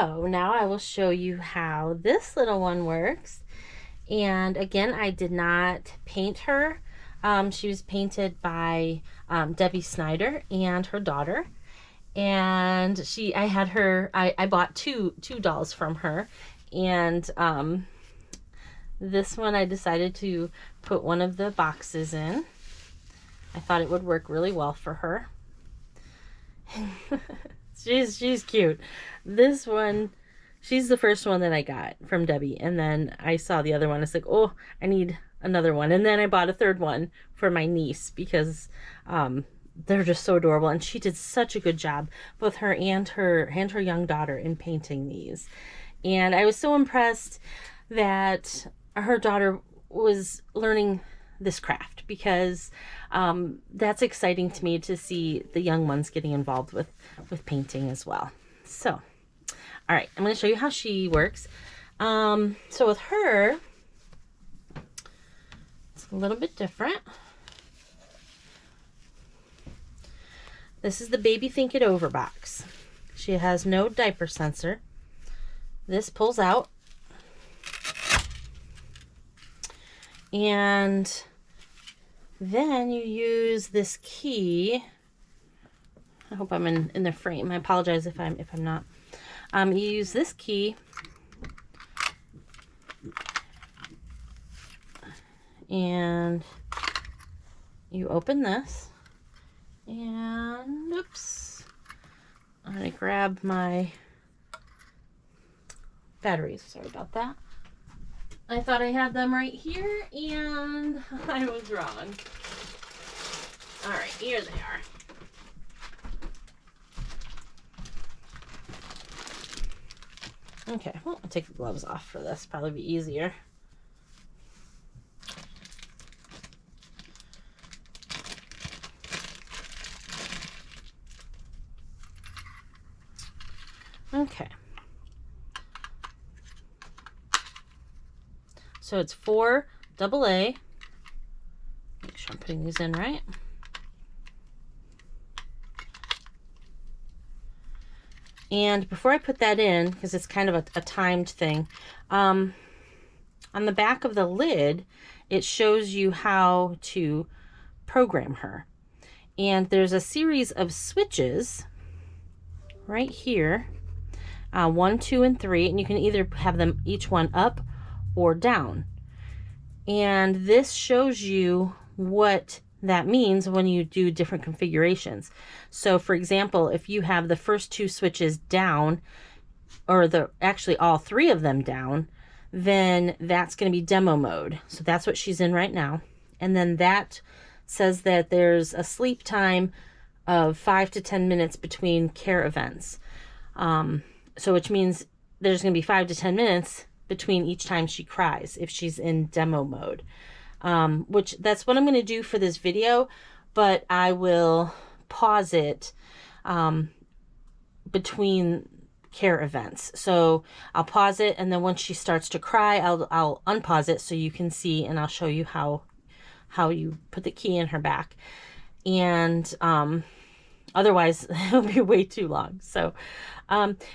So now I will show you how this little one works. And again, I did not paint her. She was painted by Debbie Snyder and her daughter. And I bought two dolls from her. And this one I decided to put one of the boxes in. I thought it would work really well for her. She's cute. This one, she's the first one that I got from Debbie, and then I saw the other one. It's like, oh, I need another one, and then I bought a third one for my niece because they're just so adorable, and she did such a good job, both her and her young daughter, in painting these. And I was so impressed that her daughter was learning this craft, because that's exciting to me to see the young ones getting involved with painting as well. So, all right, I'm going to show you how she works. So with her, it's a little bit different. This is the Baby Think It Over box. She has no diaper sensor. This pulls out, and then you use this key. I hope I'm in the frame. I apologize if I'm not. You use this key and you open this, and oops, I'm gonna grab my batteries. Sorry about that. I thought I had them right here, and I was wrong. All right, here they are. Okay, well, I'll take the gloves off for this. Probably be easier. Okay. So it's 4 AA. Make sure I'm putting these in right. And before I put that in, because it's kind of a timed thing, on the back of the lid, it shows you how to program her. And there's a series of switches right here, 1, 2, and 3, and you can either have them each one up or down. And this shows you what that means when you do different configurations. So for example, if you have the first 2 switches down, or actually all 3 of them down, then that's going to be demo mode. So that's what she's in right now. And then that says that there's a sleep time of 5 to 10 minutes between care events. So which means there's going to be 5 to 10 minutes between each time she cries if she's in demo mode. Which that's what I'm going to do for this video, but I will pause it between care events. So I'll pause it, and then once she starts to cry, I'll unpause it so you can see, and I'll show you how you put the key in her back. And otherwise it'll be way too long. So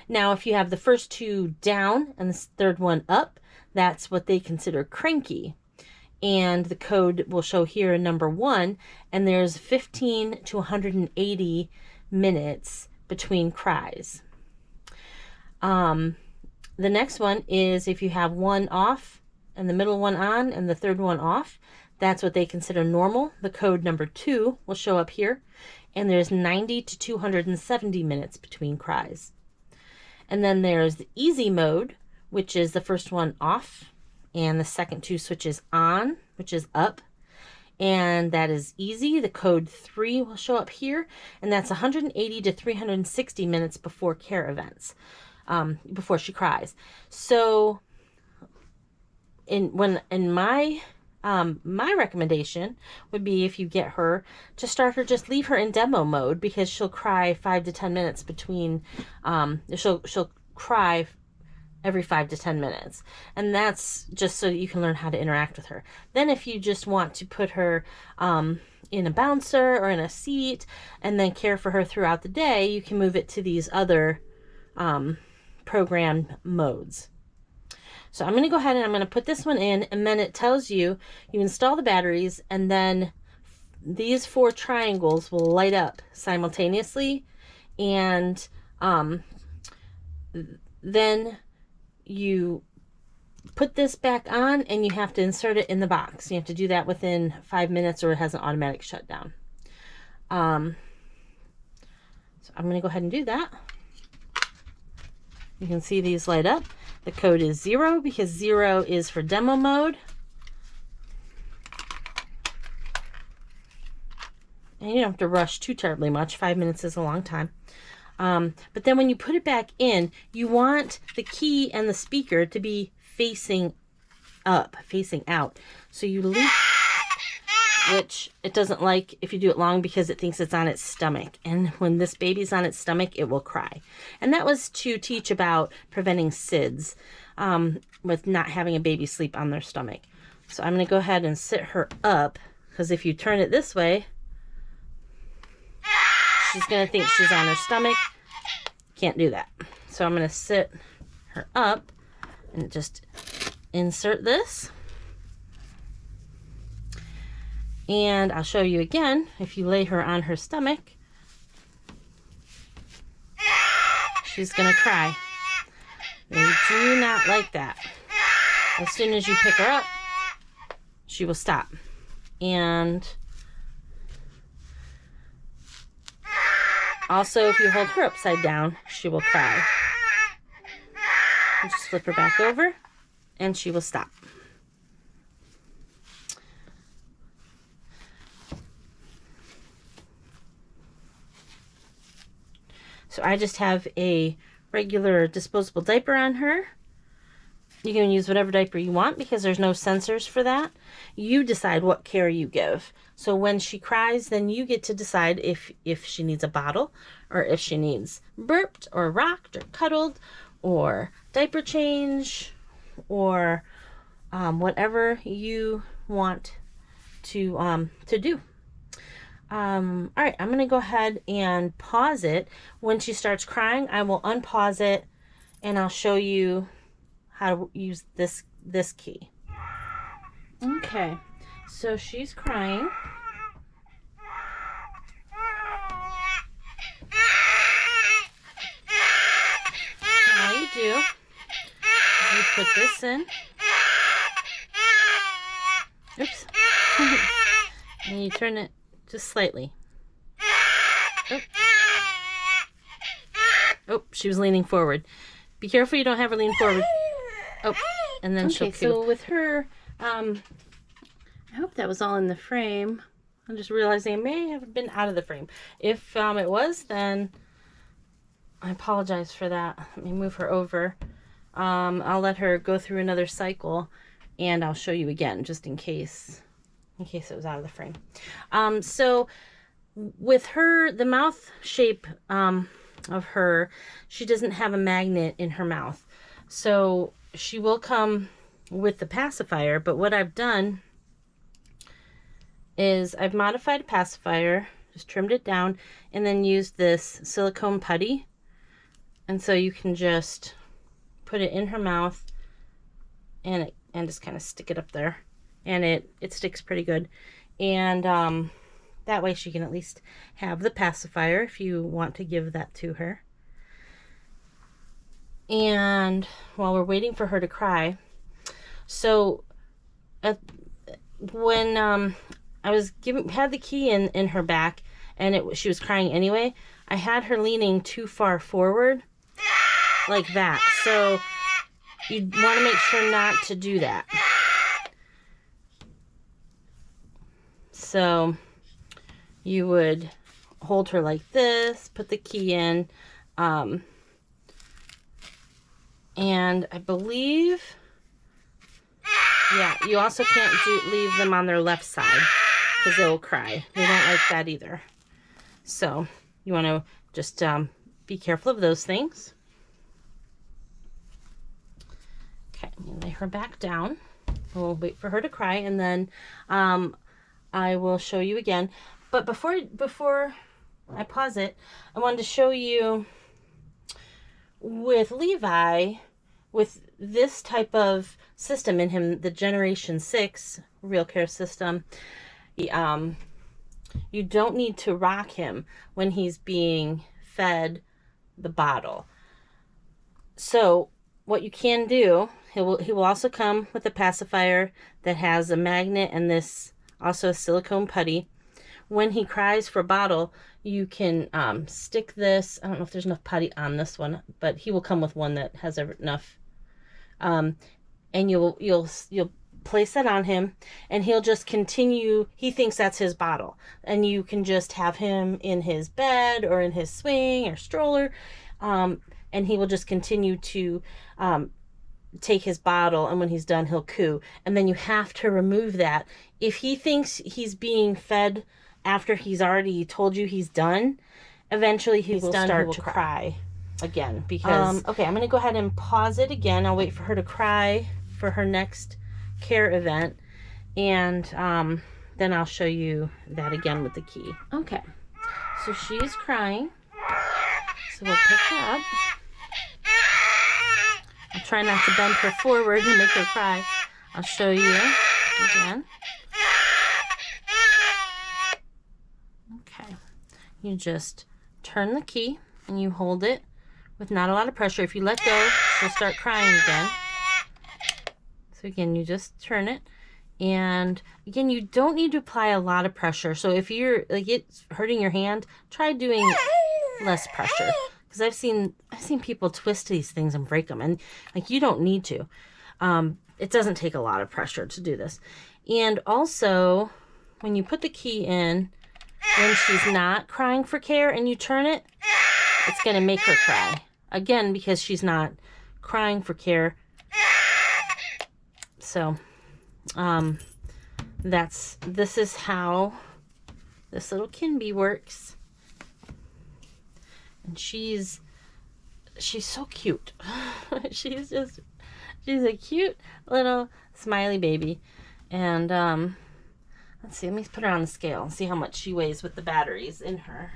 now if you have the first 2 down and the third one up, that's what they consider cranky. And the code will show here in number 1, and there's 15 to 180 minutes between cries. The next one is if you have one off and the middle one on and the third one off, that's what they consider normal. The code number 2 will show up here, and there's 90 to 270 minutes between cries. And then there's the easy mode, which is the first one off and the second 2 switches on, which is up, and that is easy. The code 3 will show up here, and that's 180 to 360 minutes before care events, before she cries. So my recommendation would be, if you get her to start her, just leave her in demo mode, because she'll cry 5 to 10 minutes between, she'll cry every 5 to 10 minutes. And that's just so that you can learn how to interact with her. Then if you just want to put her in a bouncer or in a seat and then care for her throughout the day, you can move it to these other program modes. So I'm going to go ahead and I'm going to put this one in, and then it tells you, you install the batteries, and then these 4 triangles will light up simultaneously, and then you put this back on and you have to insert it in the box. You have to do that within 5 minutes or it has an automatic shutdown. So I'm going to go ahead and do that. You can see these light up. The code is 0 because 0 is for demo mode. And you don't have to rush too terribly much. 5 minutes is a long time. But then when you put it back in, you want the key and the speaker to be facing up, facing out. So you leave, which it doesn't like if you do it long because it thinks it's on its stomach. And when this baby's on its stomach, it will cry. And that was to teach about preventing SIDS with not having a baby sleep on their stomach. So I'm going to go ahead and sit her up, because if you turn it this way, she's going to think she's on her stomach. Can't do that. So I'm going to sit her up and just insert this. And I'll show you again. If you lay her on her stomach, she's going to cry. They do not like that. As soon as you pick her up, she will stop. And also, if you hold her upside down, she will cry. You just flip her back over, and she will stop. So I just have a regular disposable diaper on her. You can use whatever diaper you want because there's no sensors for that. You decide what care you give. So when she cries, then you get to decide if she needs a bottle, or if she needs burped or rocked or cuddled or diaper change, or whatever you want to do. All right, I'm going to go ahead and pause it. When she starts crying, I will unpause it and I'll show you how to use this key. Okay, so she's crying. And all you do is you put this in. Oops. And you turn it just slightly. Oh. Oh, she was leaning forward. Be careful you don't have her lean forward. Oh, and then she'll coo. So with her, I hope that was all in the frame. I'm just realizing it may have been out of the frame. If it was, then I apologize for that. Let me move her over. I'll let her go through another cycle, and I'll show you again, just in case it was out of the frame. So with her, the mouth shape of her, she doesn't have a magnet in her mouth. So she will come with the pacifier, but what I've done is I've modified a pacifier, just trimmed it down, and then used this silicone putty. And so you can just put it in her mouth and just kind of stick it up there. And it sticks pretty good. And that way she can at least have the pacifier if you want to give that to her. And while we're waiting for her to cry, so when I was had the key in her back and she was crying anyway, I had her leaning too far forward like that. So you want to make sure not to do that. So you would hold her like this, put the key in, and I believe, yeah, you also can't leave them on their left side because they will cry. They don't like that either. So you want to just be careful of those things. Okay, I'm going to lay her back down. We'll wait for her to cry, and then I will show you again. But before I pause it, I wanted to show you with Levi, with this type of system in him, the Generation 6 RealCare system, you don't need to rock him when he's being fed the bottle. So what you can do, he will also come with a pacifier that has a magnet and this also a silicone putty. When he cries for a bottle, you can stick this. I don't know if there's enough putty on this one, but he will come with one that has enough. And you'll place that on him, and he'll just continue. He thinks that's his bottle, and you can just have him in his bed or in his swing or stroller, and he will just continue to take his bottle, and when he's done, he'll coo. And then you have to remove that. If he thinks he's being fed after he's already told you he's done, eventually he will start to cry again. Because okay, I'm gonna go ahead and pause it again. I'll wait for her to cry for her next care event, and then I'll show you that again with the key. Okay, so she is crying, so we'll pick her up. I'll try not to bend her forward and make her cry. I'll show you again. Okay, you just turn the key and you hold it with not a lot of pressure. If you let go, she'll start crying again. So again, you just turn it, and again, you don't need to apply a lot of pressure. So if you're like it's hurting your hand, try doing less pressure, because I've seen people twist these things and break them, and like you don't need to. It doesn't take a lot of pressure to do this. And also, when you put the key in, when she's not crying for care and you turn it, it's going to make her cry again because she's not crying for care. So this is how this little Kinby works. And she's so cute. she's a cute little smiley baby. And let's see, let me put her on the scale and see how much she weighs with the batteries in her.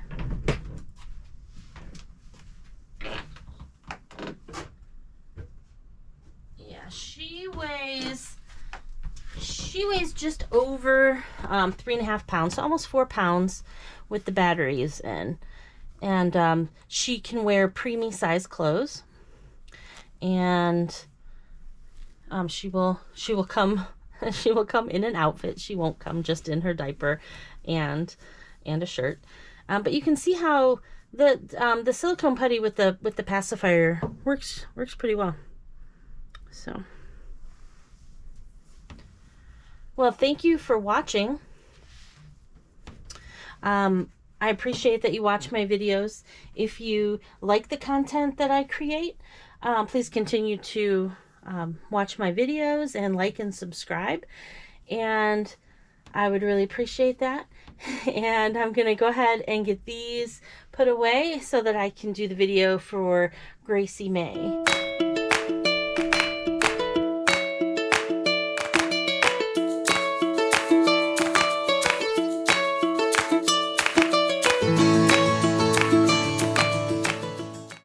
Yeah, she weighs just over 3.5 pounds, so almost 4 pounds with the batteries in. And she can wear preemie size clothes, and she will come in an outfit. She won't come just in her diaper and a shirt. But you can see how the silicone putty with the pacifier works pretty well. So, well, thank you for watching. I appreciate that you watch my videos. If you like the content that I create, please continue to watch my videos and like and subscribe. And I would really appreciate that. And I'm going to go ahead and get these put away so that I can do the video for Gracie May.